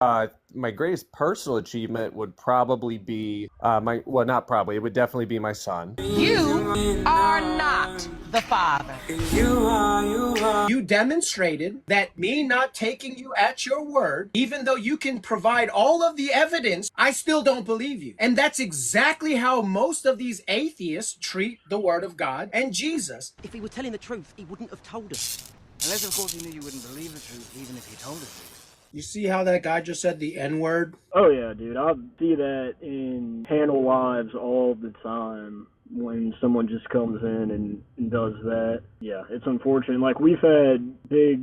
My greatest personal achievement would probably be not probably, it would definitely be my son. You are not the father. You demonstrated that me not taking you at your word, even though you can provide all of the evidence, I still don't believe you. And that's exactly how most of these atheists treat the word of God and Jesus. If he were telling the truth, he wouldn't have told us. Unless, of course, he knew you wouldn't believe the truth, even if he told us. You see how that guy just said the N-word? Oh yeah, dude. I see that in panel lives all the time when someone just comes in and does that. Yeah, it's unfortunate. Like, we've had big,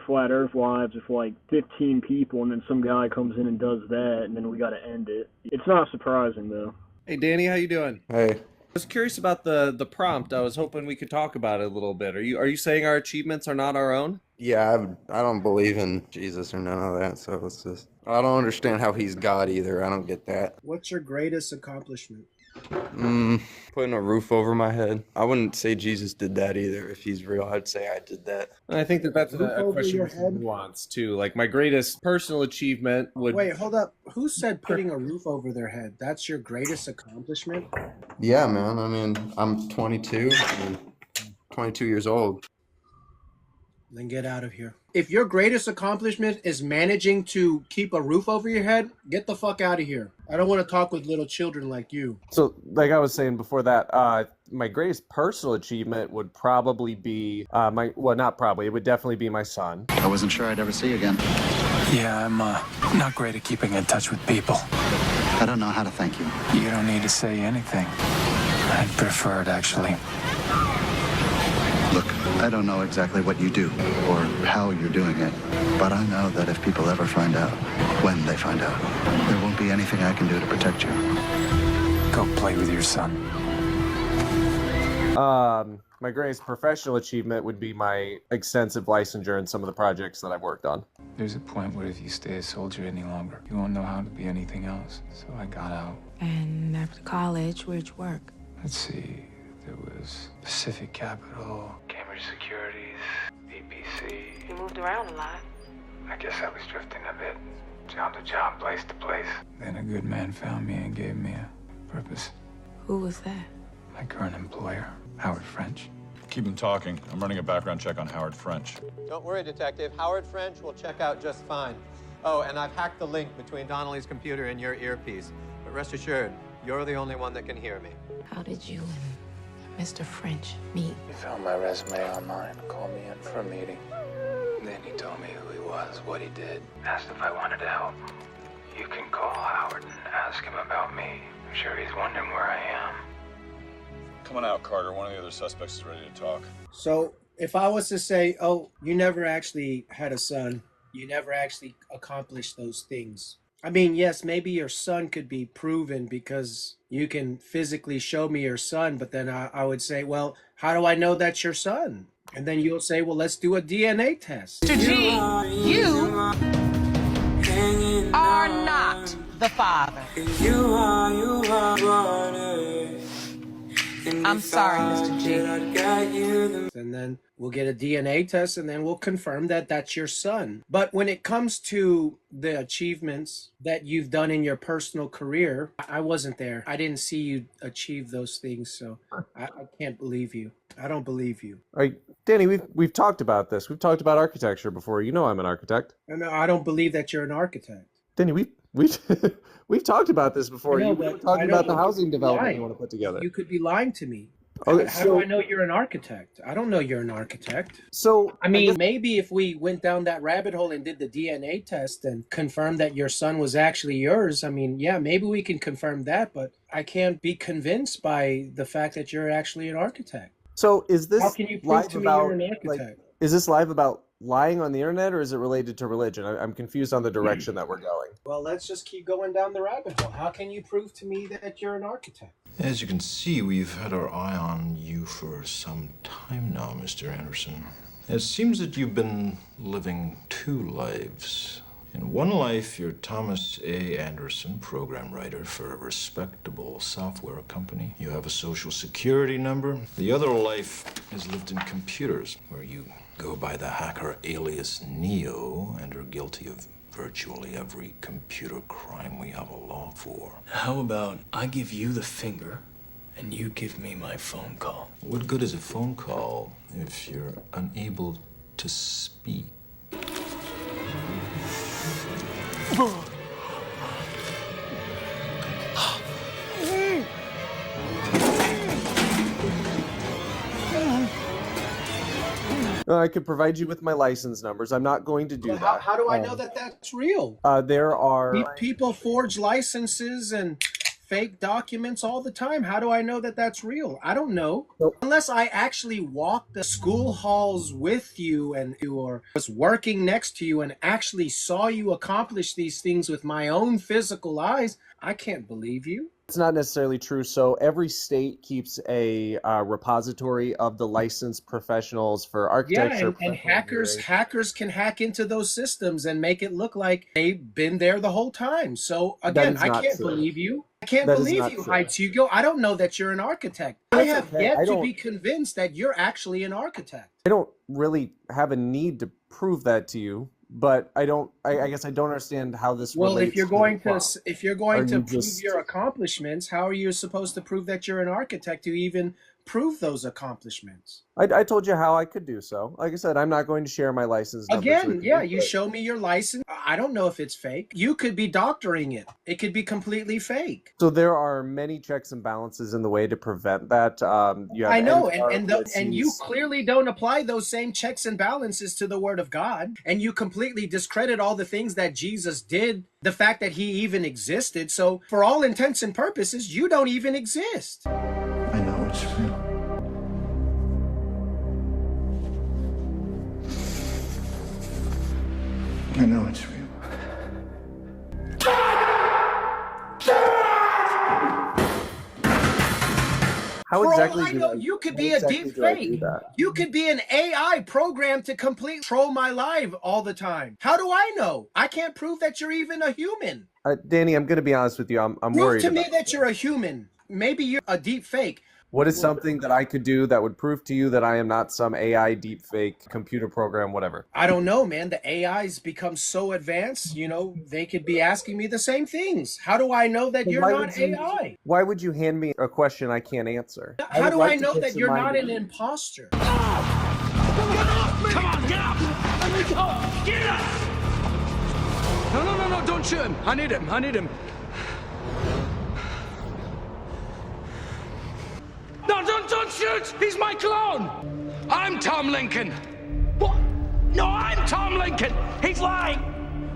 flat earth lives with like 15 people, and then some guy comes in and does that, and then we gotta end it. It's not surprising, though. Hey, Danny, how you doing? Hey. I was curious about the prompt. I was hoping we could talk about it a little bit. Are you saying our achievements are not our own? Yeah, I don't believe in Jesus or none of that, so it's just, I don't understand how he's God either. I don't get that. What's your greatest accomplishment? Putting a roof over my head. I wouldn't say Jesus did that either. If he's real, I'd say I did that. I think that's a question with nuance too. Like, my greatest personal achievement would... Wait, hold up. Who said putting a roof over their head? That's your greatest accomplishment? Yeah, man. I mean, I'm 22. I'm 22 years old. Then get out of here. If your greatest accomplishment is managing to keep a roof over your head, get the fuck out of here. I don't want to talk with little children like you. So, like I was saying before that, my greatest personal achievement would probably be not probably, it would definitely be my son. I wasn't sure I'd ever see you again. Yeah, I'm not great at keeping in touch with people. I don't know how to thank you. You don't need to say anything. I'd prefer it, actually. Look, I don't know exactly what you do or how you're doing it, but I know that if people ever find out, when they find out, there won't be anything I can do to protect you. Go play with your son. My greatest professional achievement would be my extensive licensure in some of the projects that I've worked on. There's a point where if you stay a soldier any longer, you won't know how to be anything else. So I got out. And after college, where'd you work? Let's see. There was Pacific Capital, Cambridge Securities, BBC. You moved around a lot. I guess I was drifting a bit. Job to job, place to place. Then a good man found me and gave me a purpose. Who was that? My current employer, Howard French. Keep him talking. I'm running a background check on Howard French. Don't worry, Detective. Howard French will check out just fine. Oh, and I've hacked the link between Donnelly's computer and your earpiece. But rest assured, you're the only one that can hear me. How did you and Mr. French meet? He found my resume online, called me in for a meeting. Then he told me who he was, what he did, asked if I wanted to help. You can call Howard and ask him about me. I'm sure he's wondering where I am. Come on out, Carter. One of the other suspects is ready to talk. So, if I was to say, oh, you never actually had a son, you never actually accomplished those things. I mean, yes, maybe your son could be proven because you can physically show me your son, but then I would say, well, how do I know that's your son? And then you'll say, well, let's do a DNA test. Mr. G, you are not the father. I'm sorry, Mr. G. And then we'll get a DNA test and then we'll confirm that that's your son. But when it comes to the achievements that you've done in your personal career, I wasn't there. I didn't see you achieve those things, so I can't believe you. I don't believe you. All right, Danny, we've talked about this. We've talked about architecture before. You know I'm an architect. No, I don't believe that you're an architect. Danny, we've talked about this before. You were talking about the housing development you want to put together. You could be lying to me. Okay, how do I know you're an architect? I don't know you're an architect. So, I mean, maybe if we went down that rabbit hole and did the DNA test and confirmed that your son was actually yours, I mean, yeah, maybe we can confirm that, but I can't be convinced by the fact that you're actually an architect. So is this how can you prove to me you're an architect? Is this live about lying on the internet, or is it related to religion? I'm confused on the direction that we're going. Well, let's just keep going down the rabbit hole. How can you prove to me that you're an architect? As you can see, we've had our eye on you for some time now, Mr. Anderson. It seems that you've been living two lives. In one life, you're Thomas A. Anderson, program writer for a respectable software company. You have a social security number. The other life is lived in computers, where you go by the hacker alias Neo and are guilty of virtually every computer crime we have a law for. How about I give you the finger and you give me my phone call? What good is a phone call if you're unable to speak? I could provide you with my license numbers. I'm not going to do that. How do I know that that's real? There are People forge licenses and fake documents all the time. How do I know that that's real? I don't know. Unless I actually walked the school halls with you and or was working next to you and actually saw you accomplish these things with my own physical eyes, I can't believe you. It's not necessarily true. So every state keeps a repository of the licensed professionals for architecture. Yeah, and hackers can hack into those systems and make it look like they've been there the whole time. So again, I can't believe you. I can't believe you, Heights Hugo. I don't know that you're an architect. I have yet to be convinced that you're actually an architect. I don't really have a need to prove that to you. But I guess I don't understand how this relates. Well, if you're going to prove just your accomplishments, how are you supposed to prove that you're an architect to even prove those accomplishments? I told you how I could do so. Like I said, I'm not going to share my license numbers Again, with yeah, you, you show me your license. I don't know if it's fake. You could be doctoring it. It could be completely fake. So there are many checks and balances in the way to prevent that. You have I know, and you clearly don't apply those same checks and balances to the Word of God, and you completely discredit all the things that Jesus did, the fact that he even existed. So for all intents and purposes, you don't even exist. I know it's real. I know it's real. How exactly For all I know, you could be a deep fake. You could be an AI programmed to completely control my life all the time. How do I know? I can't prove that you're even a human. Danny, I'm going to be honest with you. I'm worried. Prove to me that you're a human. Maybe you're a deep fake. What is something that I could do that would prove to you that I am not some AI deepfake computer program, whatever? I don't know, man. The AIs become so advanced, they could be asking me the same things. How do I know that you're not AI? Why would you hand me a question I can't answer? How do I know that you're not an imposter? Come on, get up! Get up! No, don't shoot him. I need him. No, don't shoot! He's my clone! I'm Tom Lincoln! What? No, I'm Tom Lincoln! He's lying!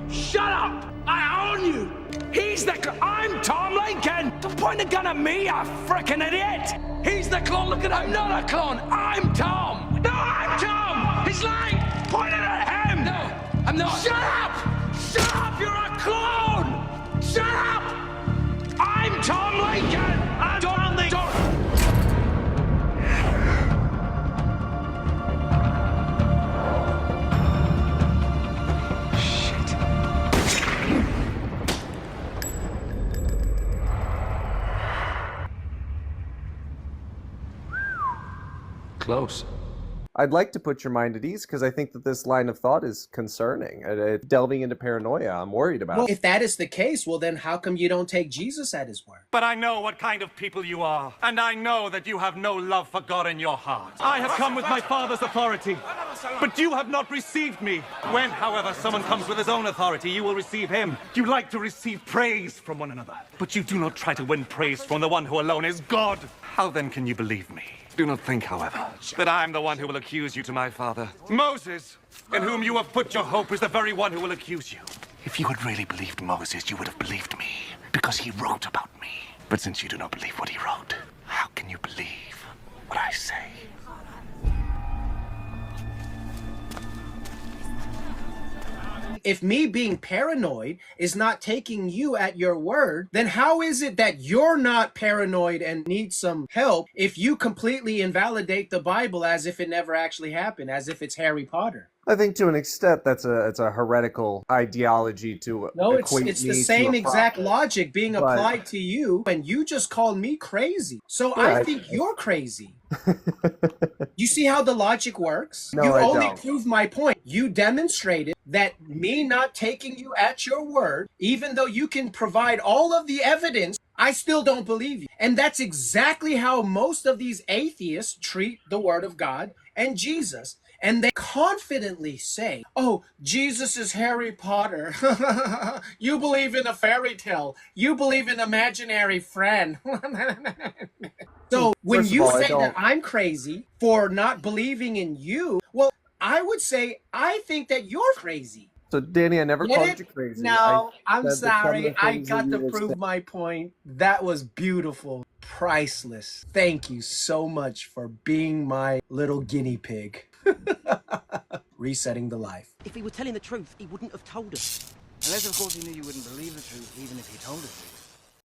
Shut up! I own you! He's the I'm Tom Lincoln! Don't point a gun at me, you frickin' idiot! He's the clone, look at him! I'm not a clone! I'm Tom! No, I'm Tom! He's lying! Point it at him! No, I'm not! Shut up! Shut up! You're a clone! Shut up! I'm Tom Lincoln! I'm Tom Lincoln! Close. I'd like to put your mind at ease because I think that this line of thought is concerning. It's delving into paranoia. I'm worried about Well, it. if that is the case, well, then how come you don't take Jesus at his word? But I know what kind of people you are, and I know that you have no love for God in your heart. I have come with my Father's authority, but you have not received me. When, however, someone comes with his own authority, you will receive him. You like to receive praise from one another, but you do not try to win praise from the one who alone is God. How then can you believe me? Do not think, however, that I am the one who will accuse you to my father. Moses, in whom you have put your hope, is the very one who will accuse you. If you had really believed Moses, you would have believed me, because he wrote about me. But since you do not believe what he wrote, how can you believe what I say? If me being paranoid is not taking you at your word, then how is it that you're not paranoid and need some help if you completely invalidate the Bible as if it never actually happened, as if it's Harry Potter? I think to an extent that's it's a heretical ideology to No, equate it's me the to same a exact prophet. logic being But- applied to you, and you just called me crazy. So Yeah, I think you're crazy. You see how the logic works? No, You I only don't. proved my point. You demonstrated that me not taking you at your word, even though you can provide all of the evidence, I still don't believe you. And that's exactly how most of these atheists treat the word of God and Jesus. And they confidently say, oh, Jesus is Harry Potter. You believe in a fairy tale. You believe in imaginary friend. So when First of you all, I say that don't- I'm crazy for not believing in you, well, I would say I think that you're crazy. So, Danny, I never Get called it? you crazy. No, I'm said that some of sorry. the I things that got you to were prove saying- my point. That was beautiful. Priceless. Thank you so much for being my little guinea pig. Resetting the life. If he were telling the truth, he wouldn't have told us. Unless, of course, he knew you wouldn't believe the truth, even if he told us it.